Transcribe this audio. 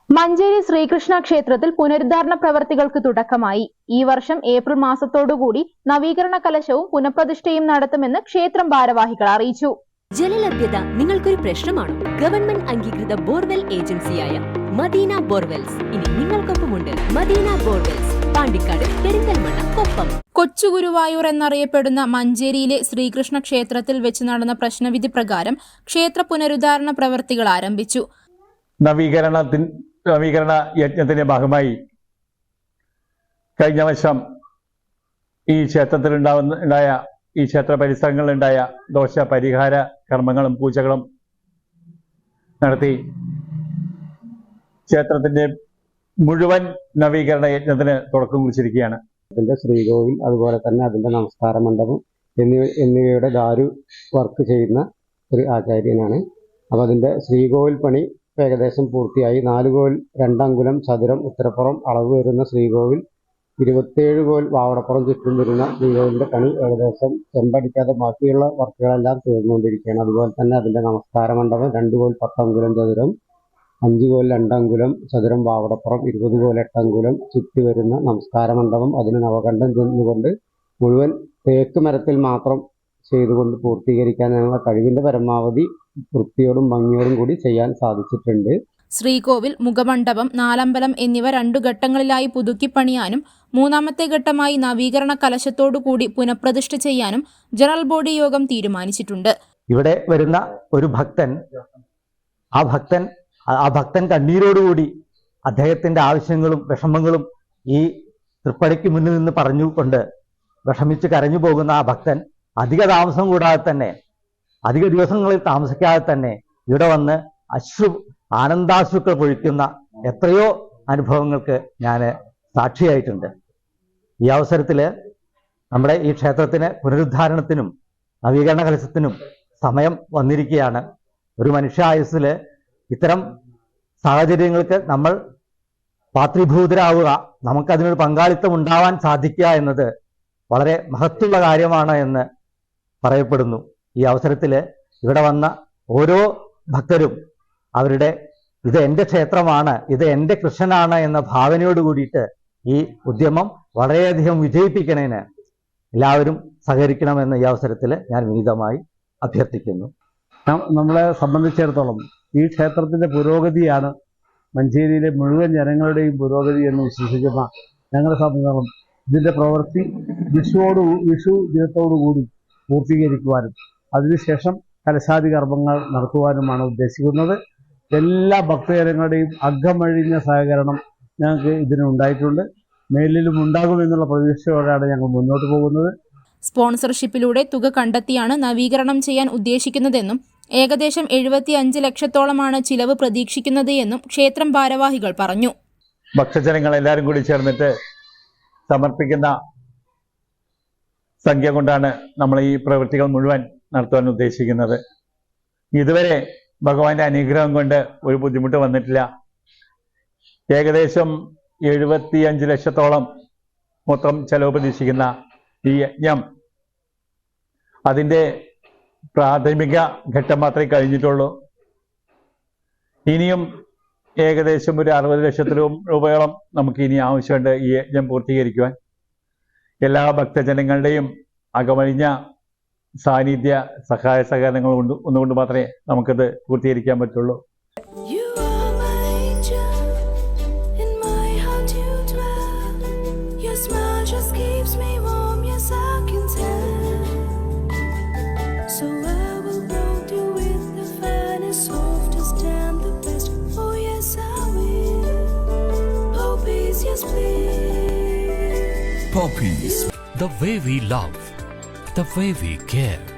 മഞ്ചേരി ശ്രീകൃഷ്ണ ക്ഷേത്രത്തിൽ പുനരുദ്ധാരണ പ്രവർത്തികൾക്ക് തുടക്കമായി. ഈ വർഷം ഏപ്രിൽ മാസത്തോടുകൂടി നവീകരണ കലശവും പുനഃപ്രതിഷ്ഠയും നടത്തുമെന്ന് ക്ഷേത്രം ഭാരവാഹികൾ അറിയിച്ചു. ജലലഭ്യത നിങ്ങൾക്കൊരു പ്രശ്നമാണോ? ഗവൺമെന്റ് അംഗീകൃത ബോർവെൽ ഏജൻസിയായ മദീന ബോർവെൽസ് ഇനി നിങ്ങൾക്കൊപ്പമുണ്ട്. മദീന ബോർവെൽസ്, പാണ്ടിക്കാട്, പെരിന്തൽമണ്ണ, കൊപ്പം. കൊച്ചുഗുരുവായൂർ എന്നറിയപ്പെടുന്ന മഞ്ചേരിയിലെ ശ്രീകൃഷ്ണ ക്ഷേത്രത്തിൽ വെച്ച് നടന്ന പ്രശ്നവിധി പ്രകാരം ക്ഷേത്ര പുനരുദ്ധാരണ പ്രവർത്തികൾ ആരംഭിച്ചു. നവീകരണ യജ്ഞത്തിന്റെ ഭാഗമായി കഴിഞ്ഞ വർഷം ഈ ക്ഷേത്രത്തിലുണ്ടായ ഈ ക്ഷേത്ര പരിസരങ്ങളിലുണ്ടായ ദോഷ പരിഹാര കർമ്മങ്ങളും പൂജകളും നടത്തി ക്ഷേത്രത്തിന്റെ മുഴുവൻ നവീകരണ യജ്ഞത്തിന് തുടക്കം കുറിച്ചിരിക്കുകയാണ്. അതിന്റെ ശ്രീകോവിൽ, അതുപോലെ തന്നെ അതിന്റെ നമസ്കാര മണ്ഡപം എന്നിവയുടെ ദാരു വർക്ക് ചെയ്യുന്ന ഒരു ആചാര്യനാണ്. അപ്പോൾ അതിന്റെ ശ്രീകോവിൽ പണി ഏകദേശം പൂർത്തിയായി. 4 കോൽ 2 അങ്കുലം ചതുരം ഉത്തരപ്പുറം അളവ് വരുന്ന ശ്രീകോവിൽ, 27 കോൽ വാവടപ്പുറം ചുറ്റും വരുന്ന ശ്രീകോവിലിന്റെ പണി ഏകദേശം ചെമ്പടിക്കാതെ ബാക്കിയുള്ള വർക്കുകളെല്ലാം തീർന്നുകൊണ്ടിരിക്കുകയാണ്. അതുപോലെ തന്നെ അതിന്റെ നമസ്കാര മണ്ഡപം 2 കോൽ 10 അങ്കുലം ചതുരം, 5 കോൽ 2 അങ്കുലം ചതുരം വാവടപ്പുറം, 20 കോൽ 8 അങ്കുലം ചുറ്റി വരുന്ന നമസ്കാര മണ്ഡപം, അതിന് നവകണ്ഠം ചെന്നുകൊണ്ട് മുഴുവൻ തേക്ക് മരത്തിൽ മാത്രം ചെയ്തുകൊണ്ട് പൂർത്തീകരിക്കാൻ ഞങ്ങളുടെ കഴിവിന്റെ പരമാവധി വൃത്തിയോടും ഭംഗിയോടും കൂടി ചെയ്യാൻ സാധിച്ചിട്ടുണ്ട്. ശ്രീകോവിൽ, മുഖമണ്ഡപം, നാലമ്പലം എന്നിവ 2 ഘട്ടങ്ങളിലായി പുതുക്കിപ്പണിയാനും 3ാമത്തെ ഘട്ടമായി നവീകരണ കലശത്തോടുകൂടി പുനഃപ്രതിഷ്ഠ ചെയ്യാനും ജനറൽ ബോഡി യോഗം തീരുമാനിച്ചിട്ടുണ്ട്. ഇവിടെ വരുന്ന ഒരു ഭക്തൻ ആ ഭക്തൻ കണ്ണീരോടുകൂടി അദ്ദേഹത്തിന്റെ ആവശ്യങ്ങളും വിഷമങ്ങളും ഈ തൃപ്പടിക്ക് മുന്നിൽ നിന്ന് പറഞ്ഞുകൊണ്ട് വിഷമിച്ച് കരഞ്ഞു പോകുന്ന ആ ഭക്തൻ അധിക താമസം കൂടാതെ തന്നെ, അധിക ദിവസങ്ങളിൽ താമസിക്കാതെ തന്നെ ഇവിടെ വന്ന് ആനന്ദാശ്രുക്കൾ പൊഴിക്കുന്ന എത്രയോ അനുഭവങ്ങൾക്ക് ഞാൻ സാക്ഷിയായിട്ടുണ്ട്. ഈ അവസരത്തിൽ നമ്മുടെ ഈ ക്ഷേത്രത്തിന് പുനരുദ്ധാരണത്തിനും നവീകരണ കലശത്തിനും സമയം വന്നിരിക്കുകയാണ്. ഒരു മനുഷ്യായുസ്സിൽ ഇത്തരം സാഹചര്യങ്ങൾക്ക് നമ്മൾ പാത്രീഭൂതരാവുക, നമുക്കതിനൊരു പങ്കാളിത്തം ഉണ്ടാവാൻ സാധിക്കുക എന്നത് വളരെ മഹത്വമുള്ള കാര്യമാണ് എന്ന് പറയപ്പെടുന്നു. ഈ അവസരത്തിൽ ഇവിടെ വന്ന ഓരോ ഭക്തരും അവരുടെ ഇത് എൻ്റെ ക്ഷേത്രമാണ്, ഇത് എൻ്റെ കൃഷ്ണനാണ് എന്ന ഭാവനയോട് കൂടിയിട്ട് ഈ ഉദ്യമം വളരെയധികം വിജയിപ്പിക്കണേന് എല്ലാവരും സഹകരിക്കണമെന്ന് ഈ അവസരത്തിൽ ഞാൻ വിനീതമായി അഭ്യർത്ഥിക്കുന്നു. നമ്മളെ സംബന്ധിച്ചിടത്തോളം ഈ ക്ഷേത്രത്തിന്റെ പുരോഗതിയാണ് മഞ്ചേരിയിലെ മുഴുവൻ ജനങ്ങളുടെയും പുരോഗതി എന്ന് വിശ്വസിക്കുന്ന ഞങ്ങളെ സംബന്ധിച്ചിടത്തോളം ഇതിന്റെ പ്രവൃത്തി വിഷു ദിനത്തോടുകൂടി പൂർത്തീകരിക്കുവാനും അതിനുശേഷം കലശാദി കർമ്മങ്ങൾ നടത്തുവാനുമാണ് ഉദ്ദേശിക്കുന്നത്. എല്ലാ ഭക്തജനങ്ങളുടെയും അകമഴിഞ്ഞ സഹകരണം ഞങ്ങൾക്ക് ഇതിനുണ്ടായിട്ടുണ്ട്. മേലിലും ഉണ്ടാകുമെന്നുള്ള പ്രതീക്ഷയോടെയാണ് ഞങ്ങൾ മുന്നോട്ട് പോകുന്നത്. സ്പോൺസർഷിപ്പിലൂടെ തുക കണ്ടെത്തിയാണ് നവീകരണം ചെയ്യാൻ ഉദ്ദേശിക്കുന്നതെന്നും ഏകദേശം 75 ലക്ഷത്തോളമാണ് ചിലവ് പ്രതീക്ഷിക്കുന്നത് എന്നും ക്ഷേത്രം ഭാരവാഹികൾ പറഞ്ഞു. ഭക്തജനങ്ങൾ എല്ലാവരും കൂടി ചേർന്നിട്ട് സമർപ്പിക്കുന്ന സംഖ്യ കൊണ്ടാണ് നമ്മൾ ഈ പ്രവൃത്തികൾ മുഴുവൻ നടത്തുവാൻ ഉദ്ദേശിക്കുന്നത്. ഇതുവരെ ഭഗവാന്റെ അനുഗ്രഹം കൊണ്ട് ഒരു ബുദ്ധിമുട്ട് വന്നിട്ടില്ല. ഏകദേശം 75 ലക്ഷത്തോളം മൊത്തം ചെലവ് പ്രതീക്ഷിക്കുന്ന ഈ യജ്ഞം അതിൻ്റെ പ്രാഥമിക ഘട്ടം മാത്രമേ കഴിഞ്ഞിട്ടുള്ളൂ. ഇനിയും ഏകദേശം ഒരു 60 ലക്ഷത്തിലും രൂപയോളം നമുക്ക് ഇനി ആവശ്യമുണ്ട് ഈ യജ്ഞം പൂർത്തീകരിക്കുവാൻ. എല്ലാ ഭക്തജനങ്ങളുടെയും അകമഴിഞ്ഞ സാന്നിധ്യ സഹായ സഹകരണങ്ങൾ ഒന്നുകൊണ്ട് മാത്രമേ നമുക്കത് പൂർത്തീകരിക്കാൻ പറ്റുള്ളൂ. Poppies, the way we love, the way we care.